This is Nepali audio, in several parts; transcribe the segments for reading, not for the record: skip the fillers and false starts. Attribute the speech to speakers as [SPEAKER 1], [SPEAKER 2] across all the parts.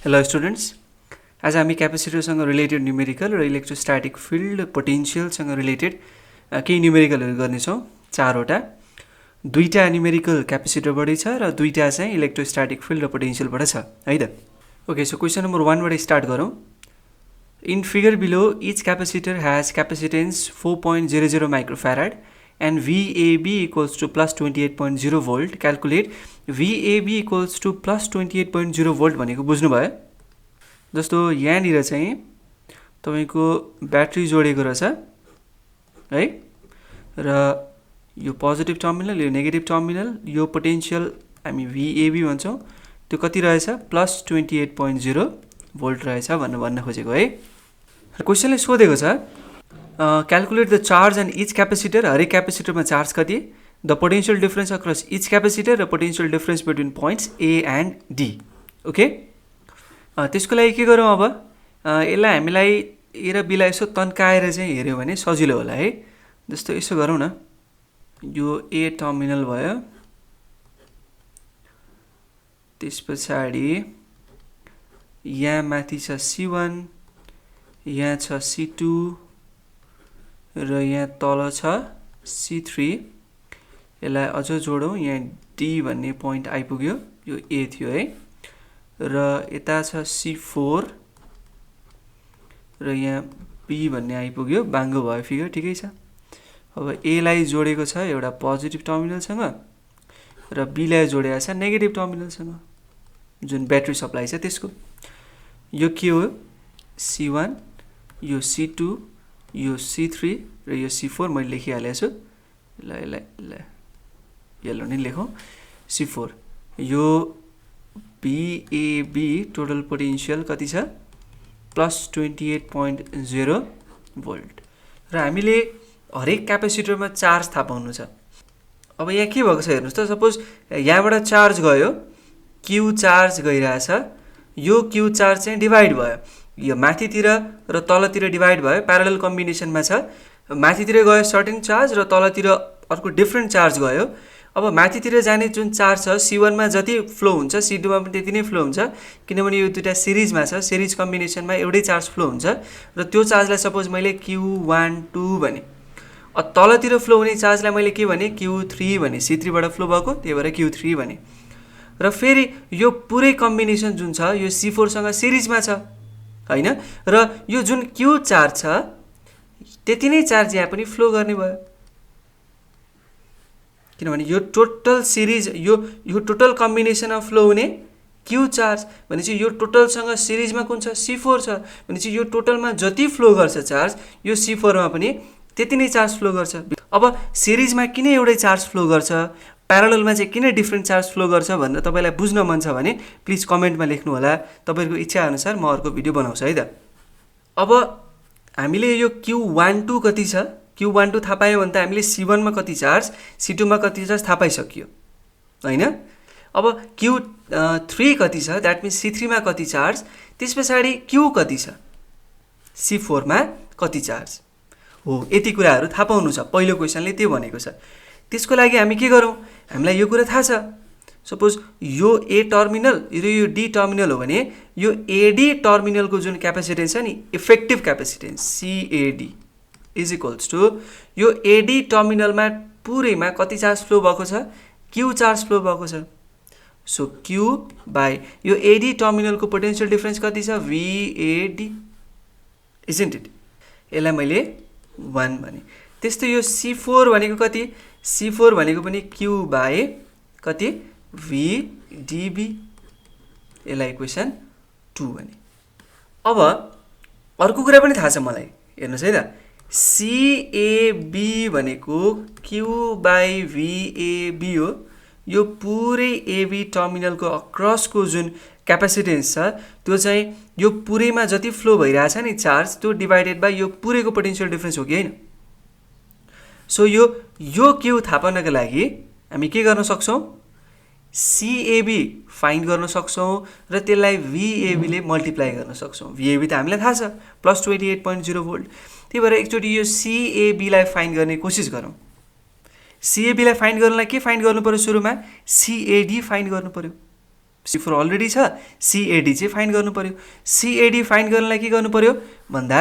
[SPEAKER 1] हेलो स्टुडेन्ट्स, आज हामी क्यापेसिटरसँग रिलेटेड न्युमेरिकल र इलेक्ट्रोस्ट्याटिक फिल्ड पोटेन्सियलसँग रिलेटेड केही न्युमेरिकलहरू गर्नेछौँ। चारवटा, दुईटा न्युमेरिकल क्यापेसिटरबाटै छ र दुईटा चाहिँ इलेक्ट्रोस्ट्याटिक फिल्ड र पोटेन्सियलबाट छ है त। ओके, सो क्वेसन नम्बर 1 बाट स्टार्ट गरौँ। In figure below each capacitor has capacitance 4.00 microfarad and VAB equals to plus 28.0 volt. Calculate VAB equals to plus 28.0 volt भनेको बुझ्नुभयो। जस्तो यहाँनिर चाहिँ तपाईको ब्याट्री जोडेको रहेछ है, र यो पोजिटिभ टर्मिनल, यो नेगेटिभ टर्मिनल, यो पोटेन्शियल हामी VAB भन्छौँ, त्यो कति रहेछ प्लस 28.0 भोल्ट रहेछ भन्न खोजेको है। क्वेसनले सोधेको छ calculate the charge on each capacitor. हरेक क्यापेसिटरमा चार्ज कति, the potential difference across each capacitor र potential difference between points A and D. Okay, त्यसको लागि के गरौँ अब, यसलाई हामीलाई ए र बीलाई यसो तन्काएर चाहिँ हेऱ्यो भने सजिलो होला है। जस्तो यसो गरौँ न, यो ए टर्मिनल भयो, त्यस पछाडि यहाँ माथि छ C1, यहाँ छ C2 र यहाँ तल छ C3। यसलाई अझ जोडौँ, यहाँ D भन्ने पोइन्ट आइपुग्यो, यो A थियो है, र यता छ C4 र यहाँ B भन्ने आइपुग्यो, बाङ्गो भयो फिगर, ठिकै छ। अब A लाई जोडेको छ एउटा पोजिटिभ टर्मिनलसँग र B लाई जोडेको छ नेगेटिभ टर्मिनलसँग, जुन ब्याट्री सप्लाई छ त्यसको। यो के हो, C1, यो C2, यो C3 र यो C4 मैले लेखिहालेको छु। ल यल्लो नै लेखौँ, C4। यो VAB टोटल पोटेन्शियल कति छ प्लस 28.0 भोल्ट, र हामीले हरेक क्यापेसिटरमा चार्ज थाहा पाउनु छ। अब यहाँ के भएको छ हेर्नुहोस् त, सपोज यहाँबाट चार्ज गयो, Q चार्ज गइरहेछ, यो Q चार्ज चाहिँ डिभाइड भयो, यो माथितिर र तलतिर डिभाइड भयो, प्यारलल कम्बिनेसनमा छ। माथितिर गयो सर्टेन चार्ज र तलतिर अर्को डिफ्रेन्ट चार्ज गयो। अब माथितिर जाने जुन चार्ज छ C1 मा जति फ्लो हुन्छ C2 मा पनि त्यति नै फ्लो हुन्छ, किनभने यो दुईटा सिरिजमा छ, सिरिज कम्बिनेसनमा एउटै चार्ज फ्लो हुन्छ, र त्यो चार्जलाई सपोज मैले Q12 भने, तलतिर फ्लो हुने चार्जलाई मैले के भने Q3 भने, C3 बाट फ्लो भएको त्यही भएर Q3 भने। र फेरि यो पुरै कम्बिनेसन जुन छ यो C4 सँग सिरिजमा छ हैन, र यो जुन Q चार्ज छ त्यति नै चार्ज यहाँ पनि फ्लो गर्ने भयो, किनभने यो टोटल सिरिज, यो टोटल कम्बिनेसन अफ फ्लो हुने Q चार्ज भनेपछि यो टोटलसँग सिरिजमा कुन छ C4 छ, भनेपछि यो टोटलमा जति फ्लो गर्छ चार्ज यो C4 मा पनि त्यति नै चार्ज फ्लो गर्छ। अब सिरिजमा किन एउटै चार्ज फ्लो गर्छ, प्यारललमा चाहिँ किन डिफ्रेन्ट चार्ज फ्लो गर्छ भनेर तपाईलाई बुझ्न मन छ भने प्लिज कमेन्टमा लेख्नु होला, तपाईहरुको इच्छा अनुसार म अर्को भिडियो बनाउँछु है त। अब हामीले यो Q12 कति छ, Q12 थाहा पायो भने त हामीले C1 मा कति चार्ज, C2 मा कति चार्ज थाहा पाइसकियो हैन। अब Q3 कति छ, दैट मिन्स C3 मा कति चार्ज, त्यसपछि Q कति छ, C4 मा कति चार्ज हो, यति कुराहरु थाहा पाउनु छ। पहिलो क्वेशनले त्यो भनेको छ। त्यसको लागि हामी के गरौँ, हामीलाई यो कुरा थाहा छ, सपोज यो A टर्मिनल र यो D टर्मिनल हो भने यो AD टर्मिनलको जुन क्यापेसिटेन्स छ नि, effective capacitance CAD is equals to यो AD टर्मिनलमा पुरैमा कति चार्ज फ्लो भएको छ, Q चार्ज फ्लो भएको छ। सो Q बाइ यो AD टर्मिनलको पोटेन्शियल डिफरेन्स कति छ, VAD, इजन्ट इट। यसलाई मैले 1 भने। त्यस्तै यो C4 भनेको कति, C4 भनेको पनि Q बाइ कति VDB, यसलाई इक्वेसन 2 भने। अब अर्को कुरा पनि थाहा छ मलाई, हेर्नुस् है त, CAB भनेको Q बाइ VAB हो। यो पुरै AB टर्मिनलको अक्रसको जुन क्यापेसिटेन्स छ त्यो चाहिँ यो पुरैमा जति फ्लो भइरहेछ नि चार्ज, त्यो डिभाइडेड बाइ यो पुरैको पोटेन्शियल डिफरेन्स हो कि हैन। सो यो Q थाहा पाउनको लागि हामी के गर्न सक्छौं, CAB फाइन्ड गर्न सक्छौं र त्यसलाई VAB ले मल्टिप्लाई गर्न सक्छौं। VAB त हामीलाई थाहा छ प्लस 28.0 भोल्ट, त्यही भएर एकचोटी यो CAB लाई फाइन्ड गर्ने कोसिस गरौँ। CAB लाई फाइन्ड गर्नलाई के फाइन्ड गर्नु पर्यो, सुरुमा CAD फाइन्ड गर्नु पर्यो। C4 अलरेडी छ, CAD चाहिँ फाइन्ड गर्नु पर्यो। CAD फाइन्ड गर्नलाई के गर्नु पर्यो भन्दा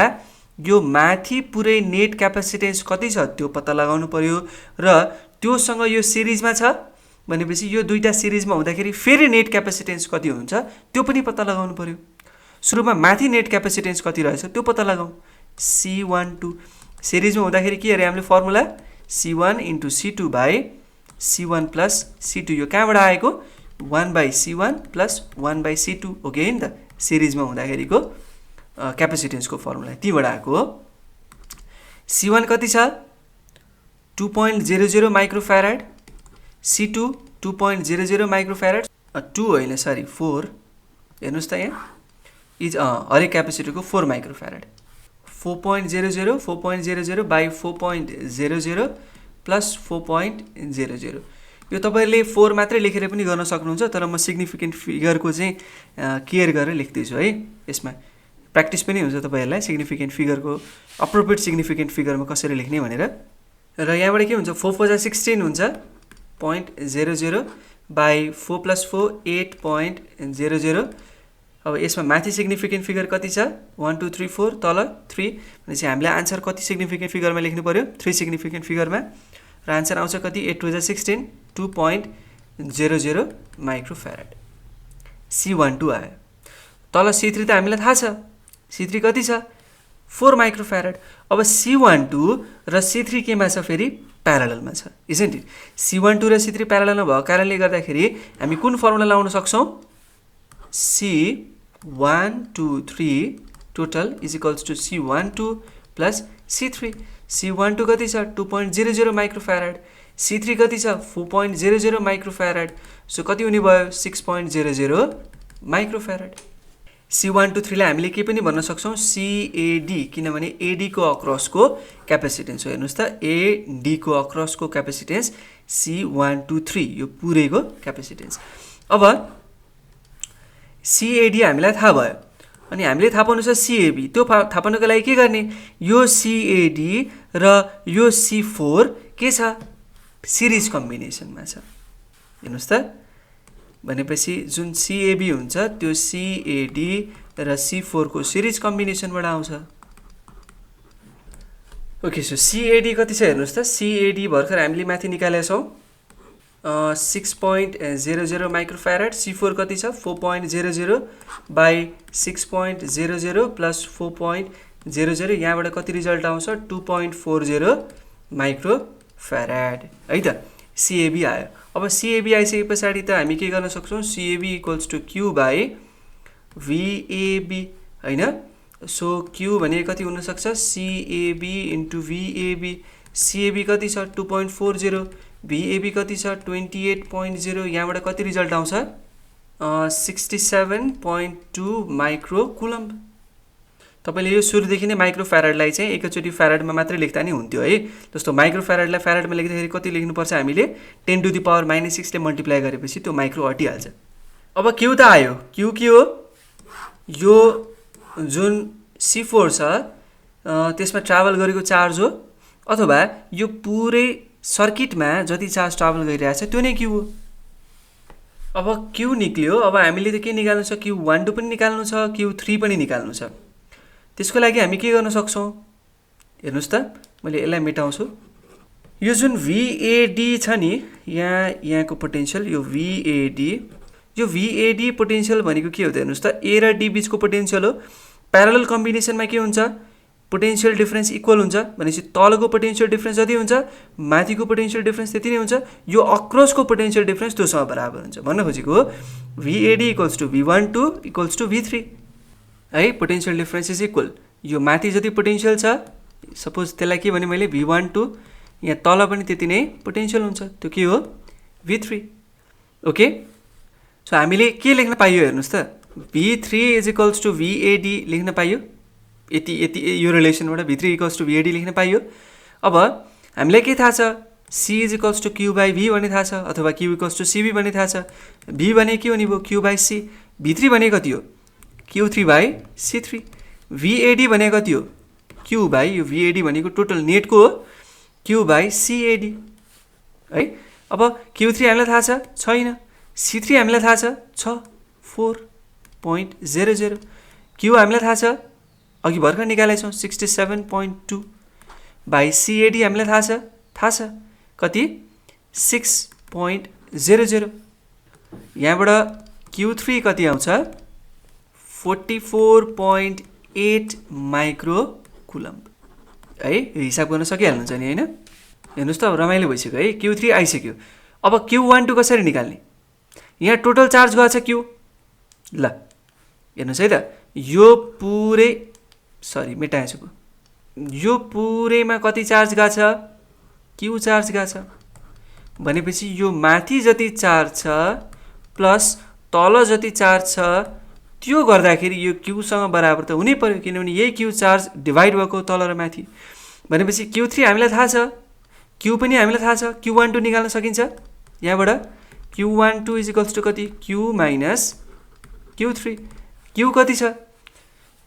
[SPEAKER 1] यो माथि पुरै नेट क्यापेसिटेन्स कति छ त्यो पत्ता लगाउनु पर्यो र त्योसँग यो सिरिजमा छ भनेपछि यो दुईटा सिरिजमा हुँदाखेरि फेरि नेट क्यापेसिटेन्स कति हुन्छ त्यो पनि पत्ता लगाउनु पर्यो। सुरुमा माथि नेट क्यापेसिटेन्स कति रहेछ त्यो पत्ता लगाऊ। C12 सिरिजमा हुँदाखेरि के अरे हामीले formula C1 × C2 by C1 plus C2 यो कहाँबाट आएको 1/C1 प्लस 1/C2 हो कि होइन त, सिरिजमा हुँदाखेरिको क्यापेसिटेन्सको फर्मुला त्यहीबाट आएको हो। C1 कति छ 2.00 माइक्रोफ्याराड, C2 2.00 माइक्रोफ्याराड, 2 होइन सरी 4 हेर्नुहोस् त यहाँ इज हरेक क्यापेसिटरको 4 माइक्रोफ्याराड 4.00 बाई 4.00 प्लस 4.00 यो तपाईँले 4 मात्रै लेखेर पनि गर्न सक्नुहुन्छ, तर म सिग्निफिकेन्ट फिगरको चाहिँ केयर गरेर लेख्दैछु है। यसमा प्र्याक्टिस पनि हुन्छ तपाईँहरूलाई सिग्निफिकेन्ट फिगरको अप्रोप्रिएट सिग्निफिकेन्ट फिगरमा कसरी लेख्ने भनेर। र यहाँबाट के हुन्छ 4 4 16 हुन्छ 0.00 बाई 4 + 4 8.00। अब यसमा माथि सिग्निफिकेन्ट फिगर कति छ 1 2 3 4 तल 3 भनेपछि हामीले आन्सर कति सिग्निफिकेन्ट फिगरमा लेख्नु पर्यो 3 सिग्निफिकेन्ट फिगरमा र आन्सर आउँछ कति 8 2 16 2.00 माइक्रोफ्याराड। C12 आयो। तल C3 त हामीलाई थाहा छ, C3 कति छ 4 माइक्रोफ्याराड। अब C12 र C3 केमा छ फेरि प्याराललमा छ, इजन्ट इट। C12 र C3 प्याराललमा भएको कारणले गर्दाखेरि हामी कुन फर्मुला लाउन सक्छौँ C1 2 3 total is equals to C12 plus C3। C12 कति छ 2.00 माइक्रोफ्याराड, C3 कति छ 4.00 माइक्रोफ्याराड, सो कति हुने भयो 6.00 माइक्रोफ्याराड। C123 लाई हामीले के पनि भन्न सक्छौँ CAD, किनभने AD को अक्रसको क्यापेसिटेन्स हो। हेर्नुहोस् त AD को अक्रसको क्यापेसिटेन्स C123 यो पुरैको क्यापेसिटेन्स। अब CAD हामीलाई थाहा भयो अनि हामीले थाहा पाउनु छ CAB, त्यो थाहा पाउनको लागि के गर्ने यो CAD र यो C4 के छ सिरिज कम्बिनेसनमा छ। हेर्नुहोस् त भनेपछि जुन CAB हुन्छ त्यो CAD र C4 को सिरिज कम्बिनेसनबाट आउँछ। ओके सो CAD कति छ हेर्नुहोस् त CAD भर्खर हामीले माथि निकालेका छौँ 6.00 माइक्रोफ्याराड, C4 कति छ 4.00 बाई 6.00 प्लस 4.00 यहाँबाट कति रिजल्ट आउँछ 2.40 माइक्रोफ्याराड है त CAB आयो। अब CAB आइसके पछाडि त हामी के गर्न सक्छौँ CAB equals to Q by VAB हैन। सो Q भने कति हुन सक्छ CAB * VAB। CAB कति छ 2.40, VAB कति छ 28.0, यहाँबाट कति रिजल्ट आउँछ 67.2 माइक्रो कुलम्ब। तपाईले यो सुरुदेखि नै माइक्रोफ्याराडलाई चाहिँ एकैचोटी फ्याराडमा मात्रै लेख्दा नि हुन्थ्यो है। जस्तो माइक्रोफ्याराडलाई फ्याराडमा लेख्दाखेरि कति लेख्नुपर्छ हामीले 10⁻⁻6 ले मल्टिप्लाई गरेपछि त्यो माइक्रो हटिहाल्छ। अब Q त आयो, Q के हो यो जुन C4 छ त्यसमा ट्राभल गरेको चार्ज हो, अथवा यो पुरै सर्किटमा जति चार्ज ट्राभल गरिरहेछ त्यो नै Q हो। अब Q निक्ल्यो, अब हामीले त के निकाल्नु छ Q12 पनि निकाल्नु छ Q3 पनि निकाल्नु छ। त्यसको लागि हामी के गर्न सक्छौँ हेर्नुहोस् त मैले यसलाई मेटाउँछु। यो जुन VAD छ नि यहाँको पोटेन्शियल यो VAD पोटेन्शियल भनेको के हो त हेर्नुहोस् त A र D बीचको पोटेन्शियल हो। प्यारलल कम्बिनेसनमा के हुन्छ पोटेन्शियल डिफरेन्स इक्वल हुन्छ भनेपछि तलको पोटेन्शियल डिफरेन्स जति हुन्छ माथिको पोटेन्शियल डिफरेन्स त्यति नै हुन्छ। यो अक्रसको पोटेन्शियल डिफरेन्स त्योसँग बराबर हुन्छ भन्न खोजेको हो। VAD equals to V12 equals to V3 है, पोटेन्शियल डिफरेन्स इज इक्वल। यो माथि जति पोटेन्शियल छ सपोज त्यसलाई के भने मैले V12, यहाँ तल पनि त्यति नै पोटेन्शियल हुन्छ, त्यो के हो V3। ओके सो हामीले के लेख्न पाइयो हेर्नुहोस् त V3 is equals to VAD लेख्न पाइयो, यति यो रिलेसनबाट V3 इक्वल्स टु VAD लेख्न पाइयो। अब हामीलाई के थाहा छ C is equals to Q by V भन्ने थाहा छ, अथवा Q इक्वल्स टु CB भन्ने थाहा छ। V भने के हुने भयो Q बाई C, V3 भने कति हो Q3 बाई C3, VAD भने कति हो Q बाई यो VAD भनेको टोटल नेटको हो Q बाई CAD है। अब Q3 हामीलाई थाहा छ छैन, C3 हामीलाई थाहा छ 64.00। क्यू हामीलाई थाहा छ, अघि भर्खर निकालेछौँ 67.2 बाई सिएडी हामीलाई थाहा छ कति 6.00। यहाँबाट Q3 कति आउँछ 44.8 माइक्रो कुलम्ब है। हिसाब गर्न सकिहाल्नुहुन्छ नि हैन। हेर्नुस् त अब रमाइलो भइसक्यो है। Q3 आइसक्यो। अब Q12 कसरी निकाल्ने? यहाँ टोटल चार्ज गएको छ Q। ल हेर्नुस् है त, यो पुरै सरी मेटाएछु, यो पुरैमा कति चार्ज गएको छ Q चार्ज गएको छ भनेपछि यो माथि जति चार्ज छ प्लस तल जति चार्ज छ त्यो गर्दाखेरि यो Q सँग बराबर त हुनै पर्यो, किनभने यही Q चार्ज डिभाइड भएको तल र माथि। भनेपछि Q3 हामीलाई थाहा छ, Q पनि हामीलाई थाहा छ, Q12 निकाल्न सकिन्छ। यहाँबाट Q12 इज टु कति Q माइनस Q3। Q कति छ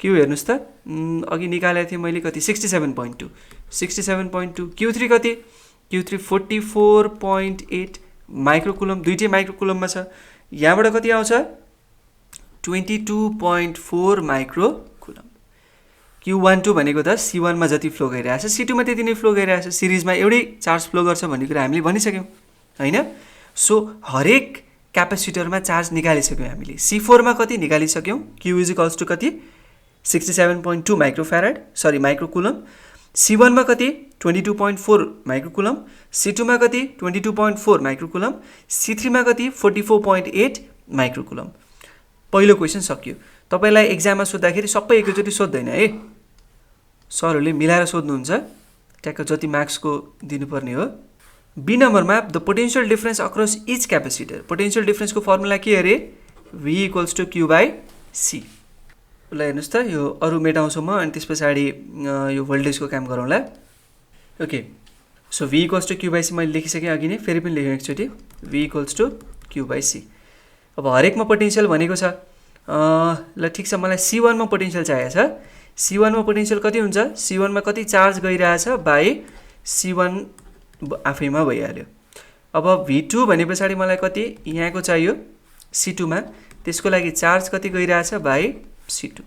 [SPEAKER 1] Q हेर्नुस् त, अघि निकालेको थिएँ मैले कति 67.2 67.2। Q3 कति Q3 44.8 माइक्रोकुलम, दुईटै माइक्रोकुलममा छ। यहाँबाट कति आउँछ 22.4 माइक्रोकुलम। Q12 भनेको त C1 मा जति फ्लो गरिरहेछ C2 मा त्यति नै फ्लो गरिरहेछ। सिरिजमा एउटै चार्ज फ्लो गर्छ भन्ने कुरा हामीले भनिसक्यौँ हैन। सो हरेक क्यापेसिटरमा चार्ज निकालिसक्यौँ हामीले। C4 मा कति निकालिसक्यौँ, Q इज इक्वल्स टु कति 67.2 माइक्रोफेराड सरी माइक्रोकुलम। C1 मा कति 22.4 माइक्रोकुलम, C2 मा कति 22.4 माइक्रोकुलम, C3 मा कति 44.8 माइक्रोकुलम। पहिलो क्वेसन सकियो। तपाईलाई एक्जाममा सोध्दाखेरि सबै एकैचोटि सोध्दैन है, सरहरूले मिलाएर सोध्नुहुन्छ, ट्याक्क जति मार्क्सको दिनुपर्ने हो। बी नम्बरमा the potential difference across each capacitor. Potential डिफरेन्सको फर्मुला के अरे V equals to Q by C। ल हेर्नुस् त, यो अरू मेटाउँछु म अनि त्यस पछाडि यो भोल्टेजको काम गरौँला। Okay, so V equals to Q by C मैले लेखिसकेँ अघि नै, फेरि पनि लेखेँ एकचोटि V equals to Q by C। अब हरेकमा पोटेन्शियल भनेको छ ल ठिक छ, मलाई C1 मा पोटेन्शियल चाहिएको छ। C1 मा पोटेन्शियल कति हुन्छ, C1 मा कति चार्ज गइरहेछ बाई C1 आफैमा भइहाल्यो। अब V2 भने पछाडि मलाई कति यहाँको चाहियो C2 मा, त्यसको लागि चार्ज कति गइरहेछ बाई C2।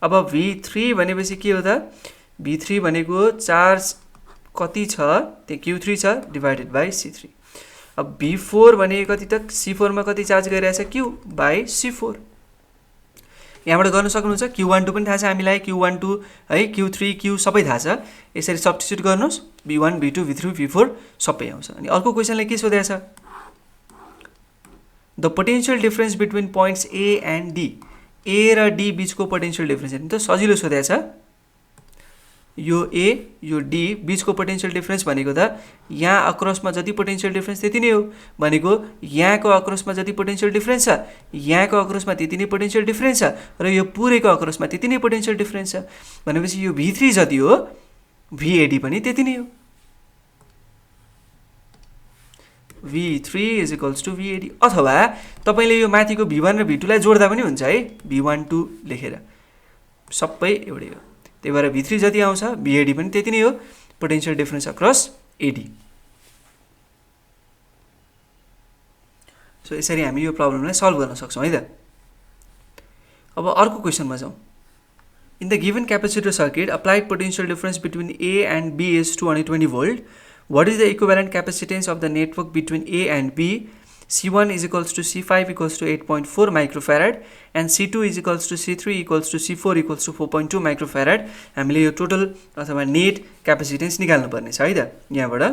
[SPEAKER 1] अब V3 भनेपछि के हो त, V3 भनेको चार्ज कति छ त्यो Q3 छ डिभाइडेड बाई C3। अब B4 भने कति त C4 मा कति चार्ज गइरहेछ Q बाई C4। यहाँबाट गर्न सक्नुहुन्छ। Q12 पनि थाहा छ हामीलाई, Q12 है Q3 Q सबै थाहा छ। यसरी सब्स्टिट्युट गर्नुहोस्, V1 V2 V3 V4 सबै आउँछ। अनि अर्को क्वेसनले के सोधेको छ, the potential difference between points A and D। A र D बीचको पोटेन्शियल डिफरेन्स हेर्नु त, सजिलो सोधेको छ। यो A यो D बीचको पोटेन्शियल डिफरेन्स भनेको त यहाँ अक्रसमा जति पोटेन्शियल डिफरेन्स त्यति नै हो, भनेको यहाँको अक्रसमा जति पोटेन्शियल डिफरेन्स छ यहाँको अक्रसमा त्यति नै पोटेन्शियल डिफरेन्स छ र यो पुरैको अक्रसमा त्यति नै पोटेन्शियल डिफरेन्स छ। भनेपछि यो V3 जति हो VAD पनि त्यति नै हो। V3 is equals to VAD। अथवा तपाईले यो माथिको V1 र V2 लाई जोड्दा पनि हुन्छ है, V12 लेखेर सबै एउटै हो। त्यही भएर V3 जति आउँछ VAD पनि त्यति नै हो, potential difference across AD। So यसरी हामी यो प्रब्लमलाई सल्भ गर्न सक्छौँ है त। अब अर्को क्वेसनमा जाउँ। In the given capacitor circuit applied potential difference between A and B is 220 volt. What is the equivalent capacitance of the network between A and B? C1 is equals to C5 equals to 8.4 microfarad and C2 is equals to C3 equals to C4 equals to 4.2 microfarad. हामीले यो टोटल अथवा नेट क्यापेसिटेन्स निकाल्नु पर्ने छ है त यहाँबाट।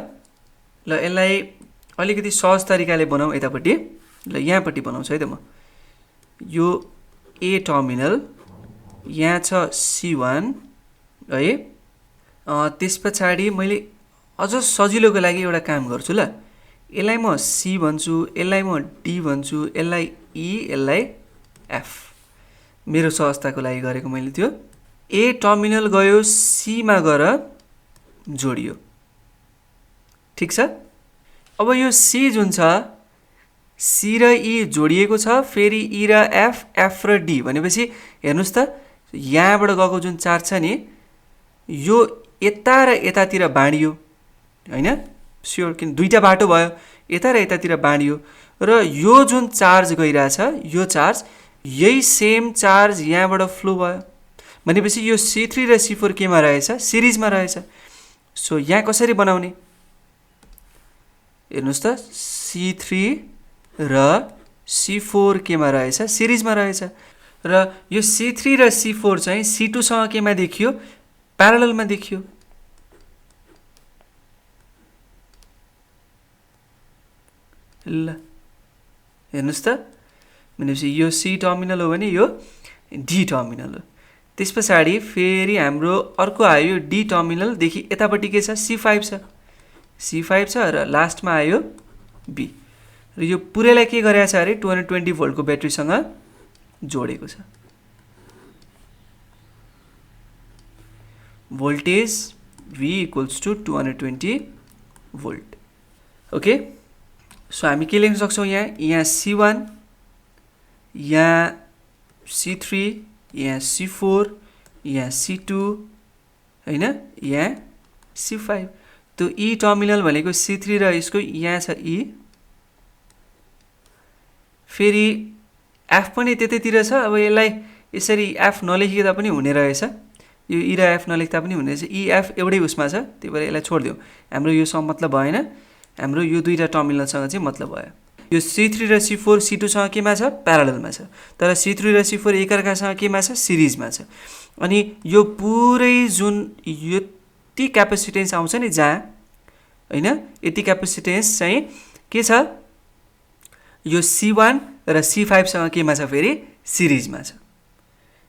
[SPEAKER 1] ल यसलाई अलिकति सहज तरिकाले बनाऊ यतापट्टि। ल यहाँपट्टि बनाउँछु है त म। यो A टर्मिनल यहाँ छ C1 है, त्यस पछाडि मैले अझ सजिलोको लागि एउटा काम गर्छु। ल यसलाई म C भन्छु, यसलाई म D भन्छु, यसलाई E, यसलाई F। मेरो सहजताको लागि गरेको मैले त्यो। A टर्मिनल गयो C मा गएर जोडियो, ठिक छ। अब यो C जुन छ C र E जोडिएको छ, फेरि E र F, F र D भनेपछि हेर्नुस् त यहाँबाट गएको जुन चार्ज छ नि यो यता र यतातिर बाँडियो हैन, स्योर, किन दुईटा बाटो भयो, यता र यतातिर बाँडियो र यो जुन चार्ज गइरहेछ यो चार्ज यही सेम चार्ज यहाँबाट फ्लो भयो भनेपछि यो C3 र C4 केमा रहेछ सिरिजमा रहेछ सो यहाँ कसरी बनाउने हेर्नुस् त C3 र C4 केमा रहेछ सिरिजमा रहेछ र यो C3 र C4 चाहिँ C2 सँग केमा देखियो प्याराललमा देखियो ल हेर्नुस् त भनेपछि यो C टर्मिनल हो भने यो D टर्मिनल हो त्यसपछि फेरि हाम्रो अर्को आयो यो D टर्मिनल देखि यतापट्टि के छ C5 छ र लास्टमा आयो B र यो पुरैलाई के गरेछ अरे 220 भोल्टको ब्याट्रीसँग जोडेको छ voltage V equals to 220 volt okay so हामी के लेख्न सक्छौं यहाँ C1 यहाँ C3 यहाँ C4 यहाँ C2 हैन यहाँ C5 त्यो E टर्मिनल भनेको C3 र यसको यहाँ छ E फेरि F पनि त्यतैतिर छ अब यसलाई यसरी F नलेखिदा पनि हुने रहेछ यो E र F नलेख्दा पनि हुने रहेछ E F एउटै उसमा छ त्यही भएर यसलाई छोड्दियौ हाम्रो यो सँग मतलब भएन हाम्रो यो दुईटा टर्मिनलसँग चाहिँ मतलब भयो यो C3 र C4 C2 सँग केमा छ प्याराललमा छ तर C3 र C4 एकअर्कासँग केमा छ सिरिजमा छ अनि यो पुरै जुन यति क्यापेसिटेन्स आउँछ नि जहाँ हैन यति क्यापेसिटेन्स चाहिँ के छ यो C1 र C5 सँग केमा छ फेरि सिरिजमा छ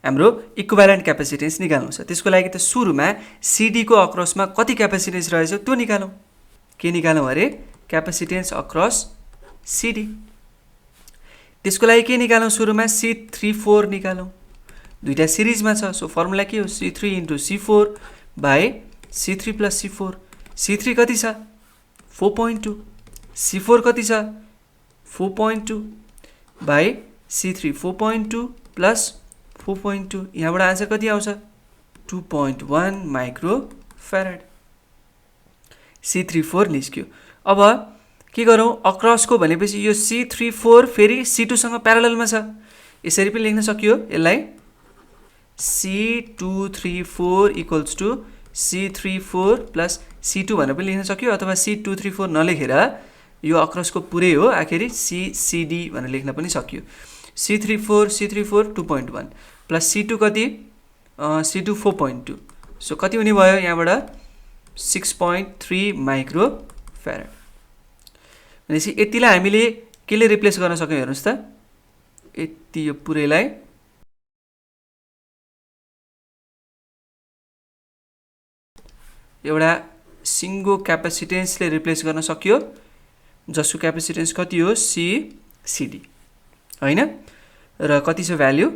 [SPEAKER 1] हाम्रो इक्विभ्यालेन्ट क्यापेसिटेन्स निकाल्नु छ त्यसको लागि त सुरुमा CD को अक्रसमा कति क्यापेसिटेन्स रहेछ त्यो निकालौं के निकालौं अरे क्यापेसिटेन्स अक्रस CD त्यसको लागि के निकालौं सुरुमा C34 निकालौं दुईटा सिरिजमा छ सो फर्मुला के हो C3 * C4 by C3 + C4 C3 कति छ 4.2 C4 कति छ 4.2 by C3 4.2 plus 4.2 यहाँबाट आन्सर कति आउँछ 2.1 माइक्रो फैराड C34 निस्क्यो अब के गरौं अक्रसको भनेपछि यो C34 फेरि C2 सँग प्याराललमा छ यसरी पनि लेख्न सकियो यसलाई C234 = C34 plus C2 भनेर पनि लेख्न सकियो अथवा C234 नलेखेर यो अक्रसको पुरै हो आखिरी CCD भनेर लेख्न पनि सकियो C34 2.1 plus C2 कति C2 4.2 सो कति हुने भयो यहाँबाट 6.3 माइक्रो फैराड भनेपछि यतिलाई हामीले केले रिप्लेस गर्न सक्यौ हेर्नुस् त यति यो पुरैलाई एउटा सिंगल क्यापेसिटेन्सले रिप्लेस गर्न सक्यो जसको क्यापेसिटेन्स कति हो CCD हैन र कति छ भ्यालु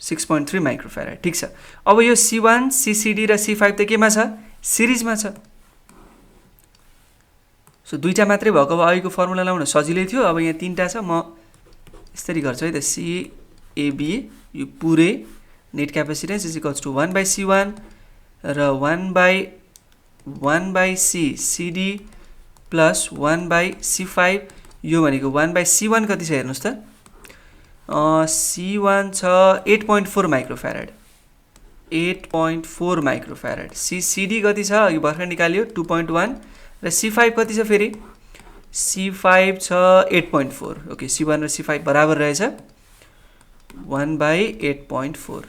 [SPEAKER 1] 6.3 माइक्रो फैराड ठीक छ अब यो C1 CCD र C5 त केमा छ सिरिजमा छ सो दुईटा मात्रै भएको अब अहिलेको फर्मुला लाउन सजिलै थियो अब यहाँ तीनटा छ म यसरी गर्छु है त CAB यो पुरै नेट क्यापेसिटेन्स = 1/C1 र 1/C CD plus 1/C5 यो भनेको 1/C1 कति छ हेर्नुस् त C1 छ 8.4 micro farad 8.4 micro farad CCD कति छ यो भर्खर निकालियो 2.1 र C5 कति छ फेरि C5 छ 8.4 ओके C1 र C5 बराबर रहेछ 1/8.4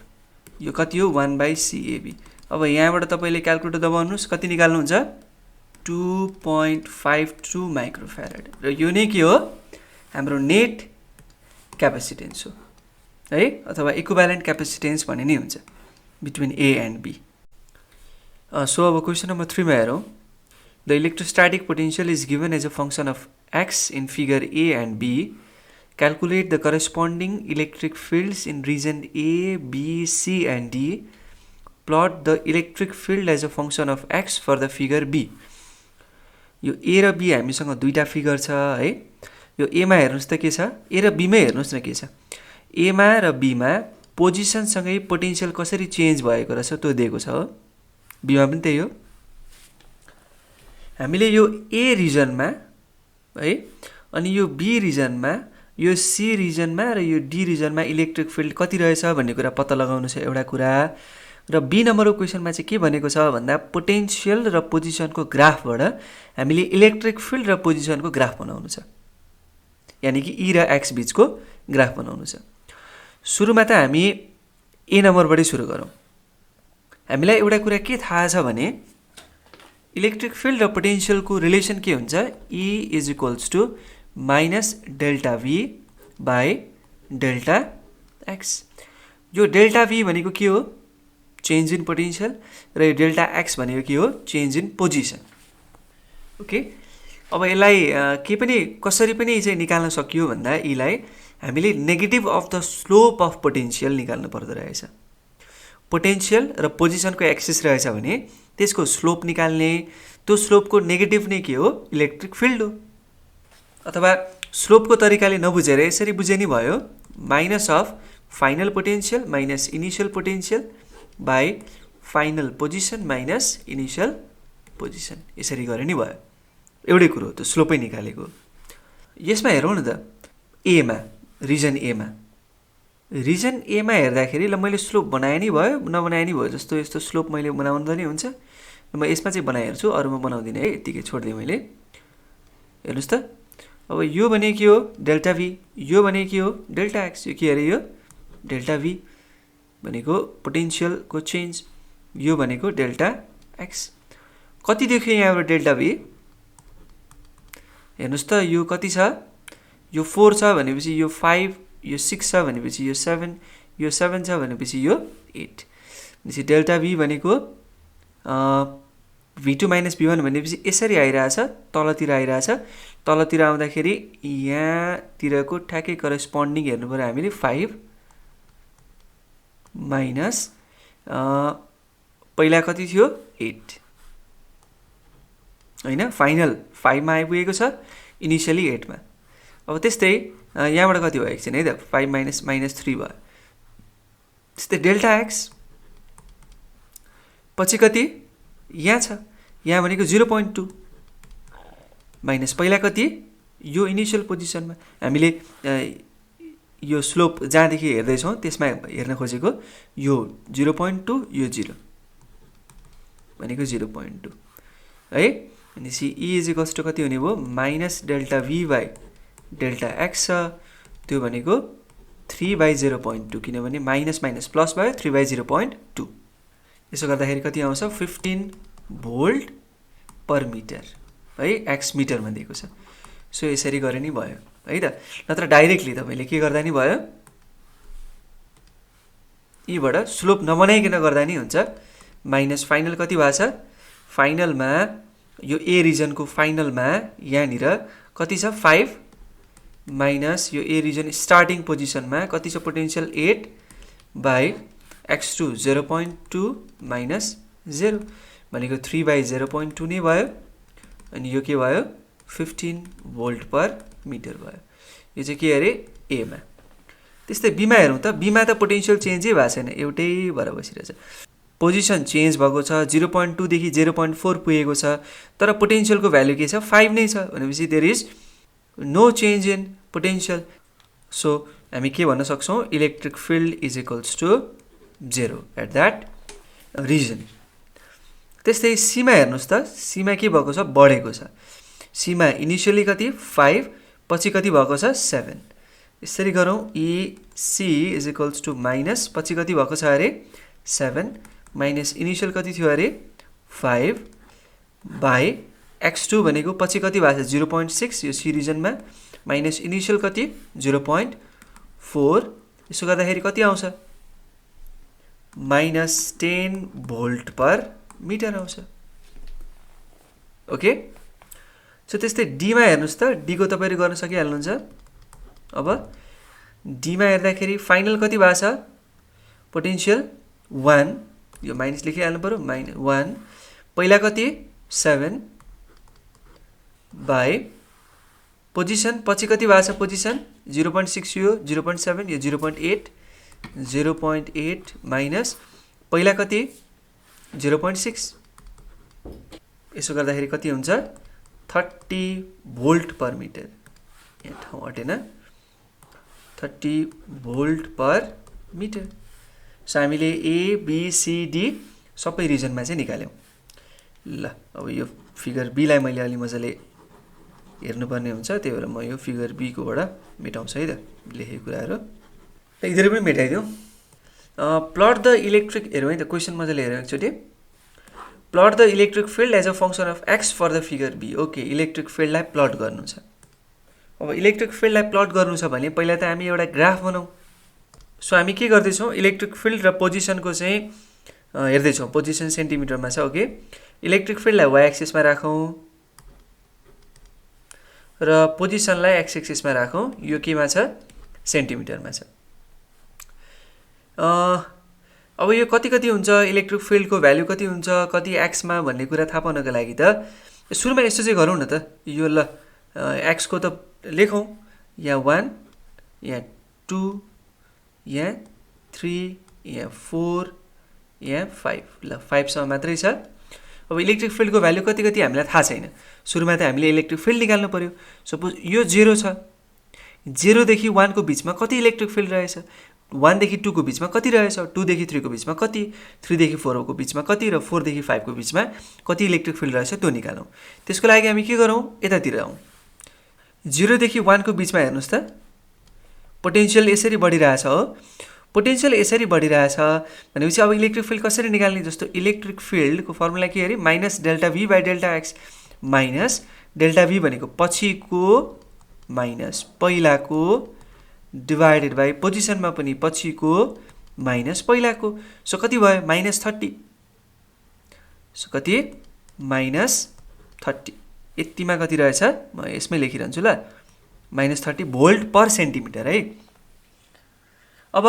[SPEAKER 1] यो कति हो 1/CAB अब यहाँबाट तपाईले क्याल्कुलेटर दबाउनुस् कति निकाल्नुहुन्छ 2.52 माइक्रो फैराड र यो नै के हो हाम्रो नेट क्यापेसिटेन्स हो है अथवा इक्विभ्यालेन्ट क्यापेसिटेन्स भन्ने नै हुन्छ between A and B so अब क्वेशन नम्बर 3 मा हेरौं The electrostatic potential is given as a function of x in figure A and B. Calculate the corresponding electric fields in region A, B, C and D. Plot the electric field as a function of x for the figure B. यो A र B हामीसँग दुईटा फिगर छ है यो A मा हेर्नुस् त के छ A र B मा हेर्नुस् न के छ A मा र B मा पोजिसन सँगै पोटेन्शियल कसरी चेन्ज भएको रहेछ त्यो दिएको छ हो B मा पनि त्यही हो हामीले यो A रिजनमा है अनि यो बी रिजनमा, यो सी रिजनमा र यो डी रिजनमा इलेक्ट्रिक फिल्ड कति रहेछ भन्ने कुरा पत्ता लगाउनु छ एउटा कुरा। र बी नम्बरको क्वेसनमा चाहिँ के भनेको छ भन्दा पोटेन्सियल र पोजिसनको ग्राफबाट हामीले इलेक्ट्रिक फिल्ड र पोजिसनको ग्राफ बनाउनु छ, यानि कि ई र एक्स बीचको ग्राफ बनाउनु छ। सुरुमा त हामी ए नम्बरबाटै सुरु गरौँ। हामीलाई एउटा कुरा के थाहा छ भने इलेक्ट्रिक फिल्ड र पोटेन्सियलको रिलेसन के हुन्छ, E is equals to minus delta V by delta x. यो डेल्टा भी भनेको के हो, चेन्ज इन पोटेन्सियल, र यो डेल्टा एक्स भनेको के हो, चेन्ज इन पोजिसन। ओके, अब यसलाई के पनि कसरी पनि चाहिँ निकाल्न सकियो भन्दा यीलाई हामीले negative of the slope of potential निकाल्नु पर्दो रहेछ। पोटेन्सियल र पोजिसनको एक्सिस रहेछ भने त्यसको स्लोप निकाल्ने, त्यो स्लोपको नेगेटिभ नै के हो, इलेक्ट्रिक फिल्ड हो। अथवा स्लोपको तरिकाले नबुझेर यसरी बुझे नि भयो, minus of final potential minus initial potential by final position minus initial position, यसरी गरे नि भयो। एउटै कुरो हो, त्यो स्लोपै निकालेको। यसमा हेरौँ न त एमा, रिजन एमा, रिजन एमा हेर्दाखेरि ल मैले स्लोप बनाए नि भयो नबनाए नि भयो, जस्तो यस्तो स्लोप मैले बनाउँदा नै हुन्छ। म यसमा चाहिँ बनाइहेर्छु, अरूमा बनाउँदिनँ है, यत्तिकै छोडिदिएँ मैले। हेर्नुहोस् त, अब यो भने के हो, डेल्टा भी, यो भने के हो, डेल्टा एक्स। यो के अरे, यो डेल्टा भी भनेको पोटेन्सियलको चेन्ज, यो भनेको डेल्टा एक्स। कति देख्यो यहाँबाट डेल्टा भी, हेर्नुहोस् त यो कति छ, यो 4 छ भनेपछि यो 5, यो 6 छ भनेपछि यो 7, यो 7 छ भनेपछि यो 8। भनेपछि डेल्टा भी भनेको V2 माइनस V1 भनेपछि यसरी आइरहेछ, तलतिर आइरहेछ। तलतिर आउँदाखेरि यहाँतिरको ठ्याक्कै करेस्पोन्डिङ हेर्नु पर्यो हामीले 5 माइनस पहिला कति थियो 8 हैन, फाइनल 5 मा आइपुगेको छ, इनिशियली 8 मा। अब त्यस्तै यहाँबाट कति भयो एकछिन है त, 5 माइनस माइनस 3 भयो। त्यस्तै डेल्टा एक्स पछि कति यहाँ छ, यहाँ भनेको 0.2 माइनस पहिला कति, यो इनिशियल पोजिसनमा हामीले यो स्लोप जहाँदेखि हेर्दैछौँ त्यसमा हेर्न खोजेको, यो 0.2, यो 0 भनेको 0.2 है। भनेपछि ई इज इक्वल्स टु कति हुने भयो, minus delta V by delta x छ, त्यो भनेको 3/0.2, किनभने माइनस माइनस प्लस भयो, 3/0.2। यसो गर्दाखेरि कति आउँछ, 15 भोल्ट पर मिटर है, एक्स मिटरमा दिएको छ। सो यसरी गरे नि भयो है त, नत्र डाइरेक्टली तपाईँले के गर्दा नि भयो, यीबाट स्लोप नबनाइकन गर्दा नि हुन्छ। माइनस फाइनल कति भएको छ, फाइनलमा यो ए रिजनको फाइनलमा यहाँनिर कति छ 5 माइनस यो ए रिजन स्टार्टिङ पोजिसनमा कति छ पोटेन्सियल 8 बाई x2 0.2 माइनस 0 भनेको 3/0.2 नै भयो। अनि यो के भयो 15 भोल्ट पर मिटर भयो। यो चाहिँ के अरे एमा। त्यस्तै बीमा हेरौँ त, बीमा त पोटेन्शियल चेन्जै भएको छैन, एउटै भएर बसिरहेछ। पोजिसन चेन्ज भएको छ, 0.2 देखि 0.4 पुगेको छ, तर पोटेन्शियलको भ्यालु के छ 5 नै छ भनेपछि there is no change in potential. So हामी के भन्न सक्छौँ, electric field is equals to 0 at that reason. त्यस्तै सीमा हेर्नुस् त, सीमा के भएको छ बढेको छ। सीमा इनिशियली कति 5 पछि कति भएको छ 7। यसरी गरौँ, EC is equals to minus पछि कति भएको छ अरे 7 माइनस इनिशियल कति थियो अरे 5 बाई x2 भनेको पछि कति भएको छ 0.6 यो सी रिजनमा माइनस इनिशियल कति 0.4। यसो गर्दाखेरि कति आउँछ माइनस 10 भोल्ट पर मिटर आउँछ। ओके, सो त्यस्तै डीमा हेर्नुस् त, डीको तपाईले गर्न सकिहाल्नुहुन्छ। अब डीमा हेर्दाखेरि फाइनल कति भएको छ पोटेन्शियल 1, यो माइनस लेखिहाल्नु पर्यो -1 पहिला कति 7 बाई पोजिसन पछि कति भएको छ पोजिसन 0.6 यो 0.7 यो 0.8 0.8 माइनस पहिला कति 0.6। यसो गर्दाखेरि कति हुन्छ 30 भोल्ट पर मिटर। यहाँ ठाउँ अटेन 30 भोल्ट पर मिटर। सो हामीले ABCD सबै रिजनमा चाहिँ निकाल्यौँ। ल अब यो फिगर बीलाई मैले अलि मजाले हेर्नुपर्ने हुन्छ, त्यही भएर म यो फिगर बीकोबाट मेटाउँछु है त लेखेको कुराहरू। इधर पनि मेटाइदिउँ। प्लट द इलेक्ट्रिक, हेरौँ है त क्वेसन मजाले हेरौँ एकचोटि। Plot the electric field as a function of x for the figure B. Okay, electric फिल्डलाई प्लट गर्नु छ। अब इलेक्ट्रिक फिल्डलाई प्लट गर्नु छ भने पहिला त हामी एउटा ग्राफ बनाउँ। सो हामी के गर्दैछौँ, इलेक्ट्रिक फिल्ड र पोजिसनको चाहिँ हेर्दैछौँ। पोजिसन सेन्टिमिटरमा छ। ओके, इलेक्ट्रिक फिल्डलाई वाइ एक्सिसमा राखौँ र पोजिसनलाई एक्स एक्सिसमा राखौँ। यो केमा छ, सेन्टिमिटरमा छ। अब यो कति कति हुन्छ, इलेक्ट्रिक फिल्डको भ्यालु कति हुन्छ, कति एक्समा भन्ने कुरा थाहा पाउनको लागि त सुरुमा यस्तो चाहिँ गरौँ न त। यो ल एक्सको त लेखौँ, यहाँ 1, यहाँ 2, यहाँ 3, यहाँ 4, यहाँ 5। ल 5 सम्म मात्रै छ। अब इलेक्ट्रिक फिल्डको भ्यालु कति कति हामीलाई थाहा छैन। सुरुमा त हामीले इलेक्ट्रिक फिल्ड निकाल्नु पर्यो। सपोज यो 0 छ, 0 देखि 1 को बिचमा कति इलेक्ट्रिक फिल्ड रहेछ, 1 देखि 2 को बिचमा कति रहेछ, 2 देखि 3 को बिचमा कति, 3 देखि 4 को बिचमा कति र 4 देखि 5 को बिचमा कति इलेक्ट्रिक फिल्ड रहेछ त्यो निकालौँ। त्यसको लागि हामी के गरौँ, यतातिर आउँ। 0 देखि 1 को बिचमा हेर्नुहोस् त, पोटेन्सियल यसरी बढिरहेछ हो। पोटेन्सियल यसरी बढिरहेछ भनेपछि अब इलेक्ट्रिक फिल्ड कसरी निकाल्ने, जस्तो इलेक्ट्रिक फिल्डको फर्मुला के अरे, minus delta V by delta x. Minus delta V भनेको पछिको माइनस पहिलाको डिभाइडेड बाई पोजिसनमा पनि पछिको माइनस पहिलाको। सो कति भयो, माइनस 30। सो कति, माइनस 30। यतिमा कति रहेछ, म यसमै लेखिरहन्छु ल, माइनस 30 भोल्ट पर सेन्टिमिटर है। अब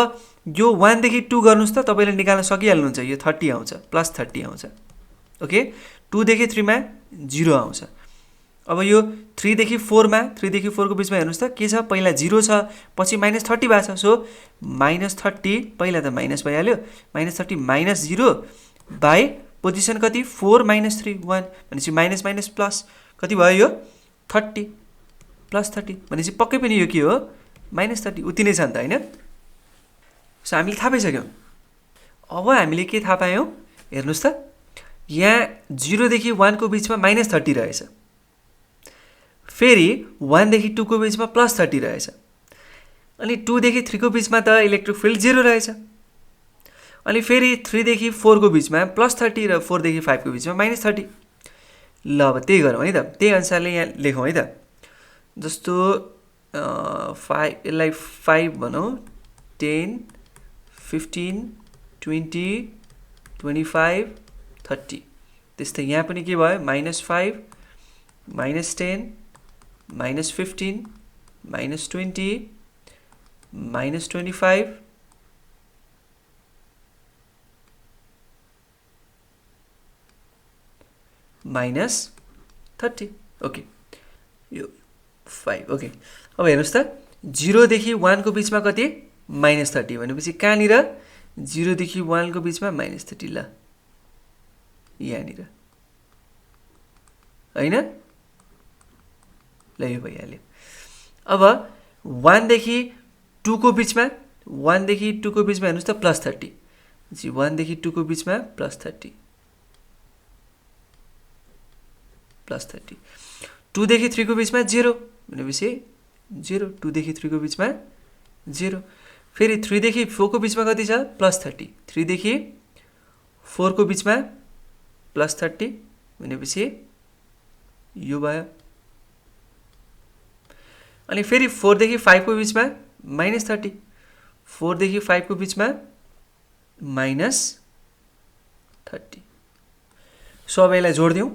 [SPEAKER 1] यो 1 देखि 2 गर्नुहोस् त, तपाईँले निकाल्न सकिहाल्नुहुन्छ। यो 30 आउँछ, प्लस 30 आउँछ। ओके, 2 देखि 3 मा 0 आउँछ। अब यो 3 देखि 4 मा, 3 देखि 4 को बिचमा हेर्नुहोस् त के छ, पहिला 0 छ, पछि माइनस 30 भएको छ। सो माइनस 30, पहिला त माइनस भइहाल्यो, माइनस 30 माइनस 0 बाई पोजिसन कति, 4 माइनस 3 1 भनेपछि माइनस माइनस प्लस कति भयो, यो 30 प्लस 30 भनेपछि पक्कै पनि यो के हो, माइनस 30। उति नै छ नि त होइन। सो हामीले थाहा पाइसक्यौँ। अब हामीले के थाहा पायौँ, हेर्नुहोस् त, यहाँ 0 देखि 1 को बिचमा माइनस 30 रहेछ, फेरि 1 देखि 2 को बिचमा प्लस 30 रहेछ, अनि 2 देखि 3 को बिचमा त इलेक्ट्रिक फिल्ड 0 रहेछ, अनि फेरि 3 देखि 4 को बिचमा प्लस 30 र 4 देखि 5 को बिचमा माइनस 30। ल अब त्यही गरौँ है त, त्यही अनुसारले यहाँ लेखौँ है त। जस्तो 5, यसलाई 5 भनौँ, 10 15 20 25 30। त्यस्तै यहाँ पनि के भयो, minus 5 minus 10 minus 15 minus 20 minus 25 minus 30। Okay, यो 5। ओके, अब हेर्नुहोस् त, 0 देखि 1 को बिचमा कति, माइनस 30 भनेपछि कहाँनिर, 0 देखि 1 को बिचमा माइनस 30। ल यहाँनिर होइन, ल यो भइहाल्यो। अब 1 देखि 2 को बिचमा, 1 देखि 2 को बिचमा हेर्नुहोस् त, प्लस 30। 1 देखि 2 को बिचमा प्लस 30 प्लस 30। 2 देखि 3 को बिचमा 0 भनेपछि 0, 2 देखि 3 को बिचमा 0। फेरि 3 देखि 4 को बिचमा कति छ, प्लस 30। 3 देखि 4 को बिचमा प्लस 30 भनेपछि यो भयो। अनि फेरि 4 देखि 5 को बिचमा माइनस 30, 4 देखि 5 को बिचमा माइनस 30। सो अब यसलाई जोडिदिउँ।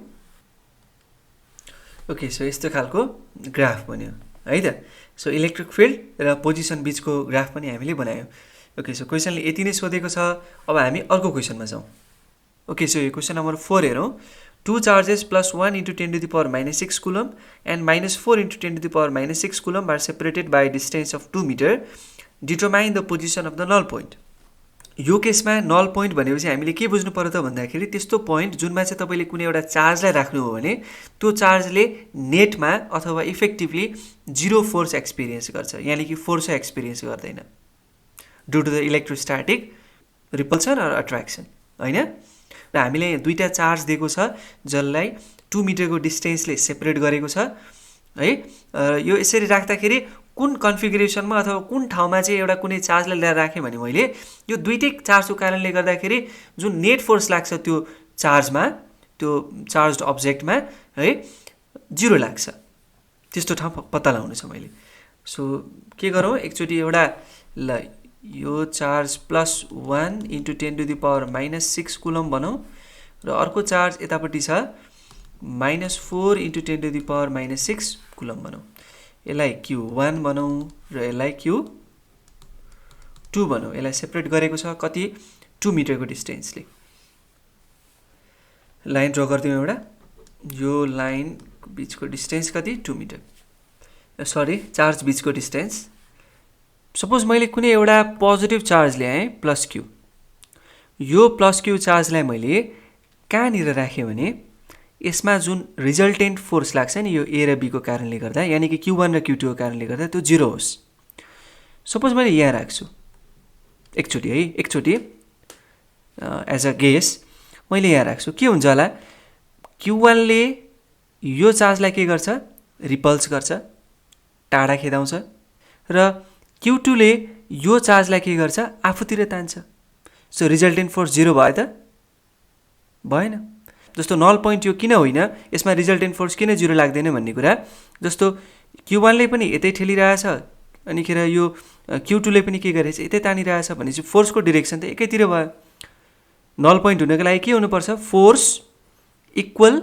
[SPEAKER 1] ओके, सो यस्तो खालको ग्राफ बन्यो है त। सो इलेक्ट्रिक फिल्ड र पोजिसन बिचको ग्राफ पनि हामीले बनायौँ। ओके, सो क्वेसनले यति नै सोधेको छ। अब हामी अर्को क्वेसनमा जाउँ। ओके, सो यो क्वेसन नम्बर 4 हेरौँ। 2 charges plus 1 into 10 to the power minus 6 coulomb and minus 4 into 10 to the power minus 6 coulomb are separated by a distance of 2 meter. Determine the position of the null point. यो केसमा नल पोइन्ट भनेपछि हामीले के बुझ्नु पर्यो त भन्दाखेरि त्यस्तो पोइन्ट जुनमा चाहिँ तपाईँले कुनै एउटा चार्जलाई राख्नु हो भने त्यो चार्जले नेटमा अथवा इफेक्टिभली जिरो फोर्स एक्सपिरियन्स गर्छ, यानि कि फोर्स एक्सपिरियन्स गर्दैन due to the electrostatic repulsion र अट्र्याक्सन, होइन। र हामीले दुईवटा चार्ज दिएको छ जसलाई 2 मिटरको डिस्टेन्सले सेपरेट गरेको छ है। यो यसरी राख्दाखेरि कुन कन्फिगरेसनमा अथवा कुन ठाउँमा चाहिँ एउटा कुनै चार्जलाई ल्याएर राखेँ भने मैले यो दुईटै चार्जको कारणले गर्दाखेरि जुन नेट फोर्स लाग्छ त्यो चार्जमा, त्यो चार्ज अब्जेक्टमा है, जिरो लाग्छ। त्यस्तो ठाउँ पत्ता लगाउनु छ मैले। सो के गरौँ, एकचोटि एउटा ल यो चार्ज +1 × 10⁻⁻6 कुलम बनाऊँ र अर्को चार्ज यतापट्टि छ -4 × 10⁻⁻6 कुलम बनाऊँ। यसलाई Q1 बनाऊँ र यसलाई Q2 बनाऊँ। यसलाई सेपरेट गरेको छ कति, 2 मिटरको डिस्टेन्सले। लाइन ड्र गरिदिउँ एउटा। यो लाइन बिचको डिस्टेन्स कति, 2 मिटर, सरी चार्ज बिचको डिस्टेन्स। सपोज मैले कुनै एउटा पोजिटिभ चार्ज ल्याएँ +Q, यो +Q चार्जलाई मैले कहाँनिर राखेँ भने यसमा जुन रिजल्टेन्ट फोर्स लाग्छ नि यो A र B को कारणले गर्दा, यानि कि Q1 र Q2 को कारणले गर्दा त्यो जिरो होस्। सपोज मैले यहाँ राख्छु एकचोटि है, एकचोटि एज अ गेस मैले यहाँ राख्छु, के हुन्छ होला, Q1 ले यो चार्जलाई के गर्छ, रिपल्स गर्छ, टाढा खेदाउँछ, र Q2 ले यो चार्जलाई के गर्छ, आफूतिर तान्छ। सो रिजल्टेन्ट फोर्स जिरो भयो त भएन। जस्तो नल पोइन्ट यो किन होइन, यसमा रिजल्टेन्ट फोर्स किन जिरो लाग्दैन भन्ने कुरा, जस्तो Q1 ले पनि यतै ठेलिरहेछ, अनिखेर यो Q2 ले पनि के गरेछ, यतै तानिरहेछ भनेपछि फोर्सको डिरेक्सन त एकैतिर भयो। नल पोइन्ट हुनको लागि के हुनुपर्छ, फोर्स इक्वल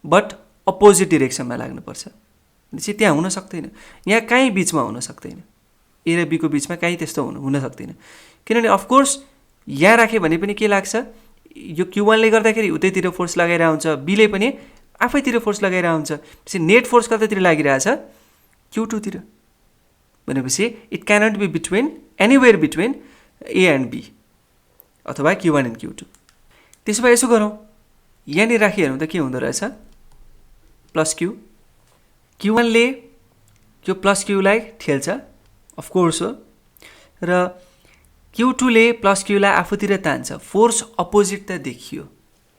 [SPEAKER 1] बट अपोजिट डिरेक्सनमा लाग्नुपर्छ। भनेपछि त्यहाँ हुन सक्दैन, यहाँ कहीँ बिचमा हुन सक्दैन, A र B को बिचमा कहीँ त्यस्तो हुन सक्दैन। किनभने अफकोर्स यहाँ राख्यो भने पनि के लाग्छ, यो Q1 ले गर्दाखेरि उतैतिर फोर्स लगाइरहेको हुन्छ, B ले पनि आफैतिर फोर्स लगाइरहेको हुन्छ, त्यसपछि नेट फोर्स कतातिर लागिरहेछ, Q2 तिर। भनेपछि it cannot be between anywhere between A and B अथवा Q1 एन्ड Q2। त्यसो भए यसो गरौँ, यहाँनिर राखिहेरौँ त के हुँदो रहेछ, +Q, Q1 ले यो +Q लाई ठेल्छ, अफकोर्स हो, र Q2 ले +Q लाई आफूतिर तान्छ। फोर्स अपोजिट त देखियो,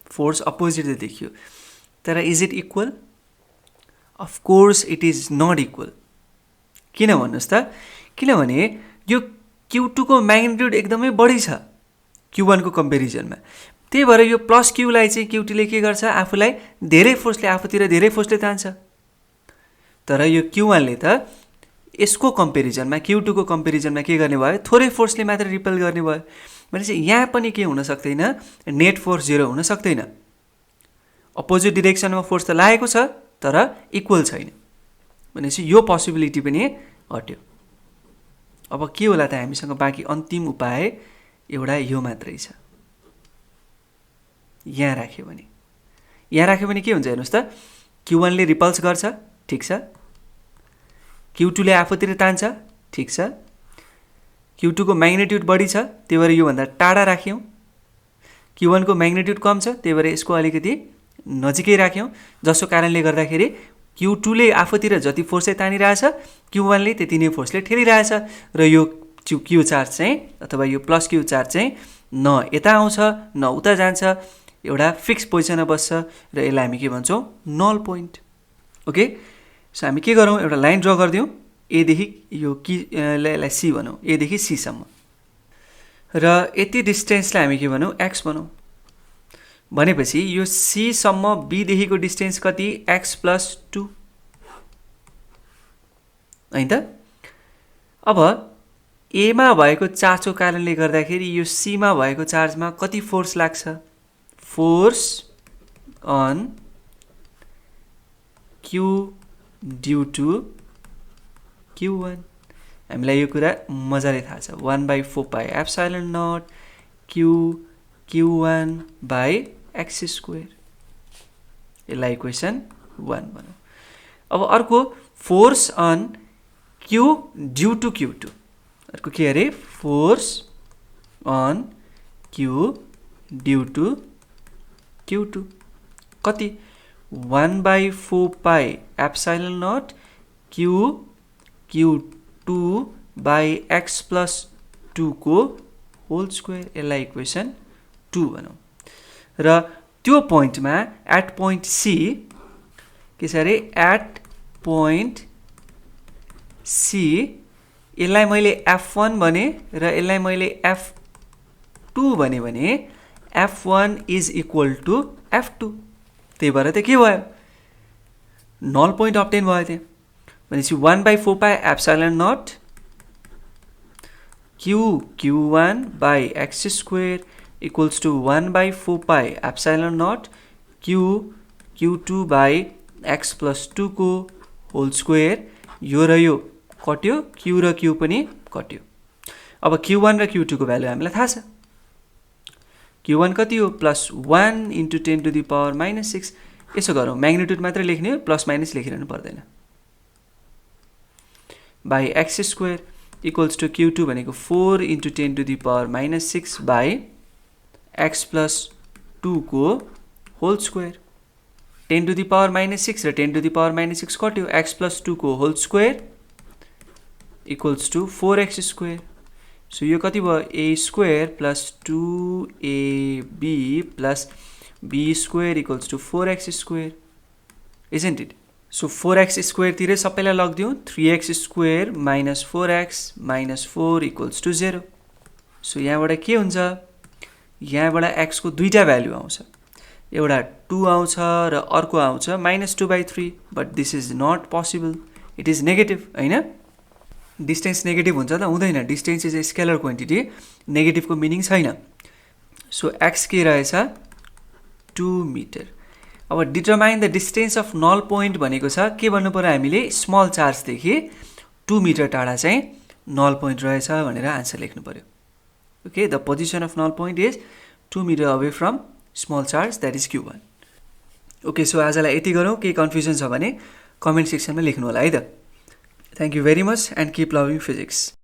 [SPEAKER 1] फोर्स अपोजिट त देखियो, तर is it equal, of course it is not equal. किन भन्नुहोस् त, किनभने यो Q2 को म्याग्निट्युड एकदमै बढी छ Q1 को कम्पेरिजनमा, त्यही भएर यो +Q लाई चाहिँ Q2 ले के गर्छ, आफूलाई धेरै फोर्सले, आफूतिर धेरै फोर्सले तान्छ। तर यो Q1 ले त यसको कम्पेरिजनमा, Q2 को कम्पेरिजनमा के गर्ने भयो, थोरै फोर्सले मात्र रिपेल गर्ने भयो। भनेपछि यहाँ पनि के हुन सक्दैन, नेट फोर्स जिरो हुन सक्दैन। अपोजिट डिरेक्सनमा फोर्स त लागेको छ तर इक्वल छैन, भनेपछि यो पोसिबिलिटी पनि हट्यो। अब के होला त, हामीसँग बाँकी अन्तिम उपाय एउटा यो मात्रै छ। यहाँ राख्यो भने के हुन्छ हेर्नुहोस् त, Q1 ले रिपल्स गर्छ, ठिक छ, Q2 ले आफूतिर तान्छ, ठिक छ, Q2 को म्याग्निट्युड बढी छ, त्यही भएर योभन्दा टाढा राख्यौँ, Q1 को म्याग्निट्युड कम छ, त्यही भएर यसको अलिकति नजिकै राख्यौँ, जसको कारणले गर्दाखेरि Q2 ले आफूतिर जति फोर्सले तानिरहेछ, Q1 ले त्यति नै फोर्सले ठेलिरहेछ, र यो Q चार्ज चाहिँ अथवा यो +Q चार्ज चाहिँ न यता आउँछ न उता जान्छ, एउटा फिक्स पोजिसनमा बस्छ, र यसलाई हामी के भन्छौँ, नल पोइन्ट। ओके, सो हामी के गरौँ, एउटा लाइन ड्र गरिदिउँ, A देखि यो यसलाई C भनौँ, A देखि C सम्म, र यति डिस्टेन्सलाई हामी के भनौँ, X भनौँ। भनेपछि यो C सम्म B देखिको डिस्टेन्स कति, X + 2, हैन त। अब A मा भएको चार्जको कारणले गर्दाखेरि यो C मा भएको चार्जमा कति फोर्स लाग्छ, force on Q due to Q1। हामीलाई यो कुरा मजाले थाहा छ, 1/4πε0 Q1/x²। यसलाई इक्वेसन 1 भनौँ। अब अर्को force on Q due to Q2, अर्को के अरे, force on Q due to Q2 कति 1/4 pi epsilon naught Q Q2 by x plus 2 को होल स्क्वायर यसलाई इक्वेसन 2 भनौँ र त्यो पोइन्टमा एट पोइन्ट सी के छ अरे एट पोइन्ट सी यसलाई मैले f1 भने र यसलाई मैले f2 भने f1 is equal to f2 त्यही भएर त के भयो नल पोइन्ट अब्टेन भयो त्यहाँ भनेपछि 1/4 pi epsilon naught q1 by x square equals to 1/4 pi epsilon naught q2 by x plus 2 को whole square यो र यो कट्यो q र q पनि कट्यो अब q1 र q2 को भ्यालु हामीलाई थाहा छ q1 कति हो +1 into 10 to the power -6 यसो गरौँ म्याग्निट्युड मात्र लेख्ने हो प्लस माइनस लेखिरहनु पर्दैन by x square equals to q2 भनेको 4 into 10 to the power -6 by x plus 2 को whole square 10 to the power -6 र 10 to the power -6 कट्यो x plus 2 को whole square equals to 4x square so यो कति भयो a square plus 2ab plus b square equals to 4x square isn't it so 4x square तिरै सबैलाई लग्दियौ 3x square minus 4x minus 4 equals to 0 so यहाँबाट के हुन्छ यहाँबाट x को दुईटा भ्यालु आउँछ एउटा 2 आउँछ र अर्को आउँछ -2/3 but this is not possible it is negative हैन डिस्टेन्स नेगेटिभ हुन्छ त हुँदैन distance is a scalar quantity नेगेटिभको मिनिङ छैन सो x के रहेछ 2 मिटर अब determine the distance of null point भनेको छ के भन्नु पर्यो हामीले स्मल चार्जदेखि 2 मिटर टाढा चाहिँ नल पोइन्ट रहेछ भनेर आन्सर लेख्नु पर्यो okay the position of null point is 2 metre away from small charge that is q1 okay so आजलाई यति गरौँ केही कन्फ्युजन छ भने कमेन्ट सेक्सनमा लेख्नु होला है त Thank you very much and keep loving physics.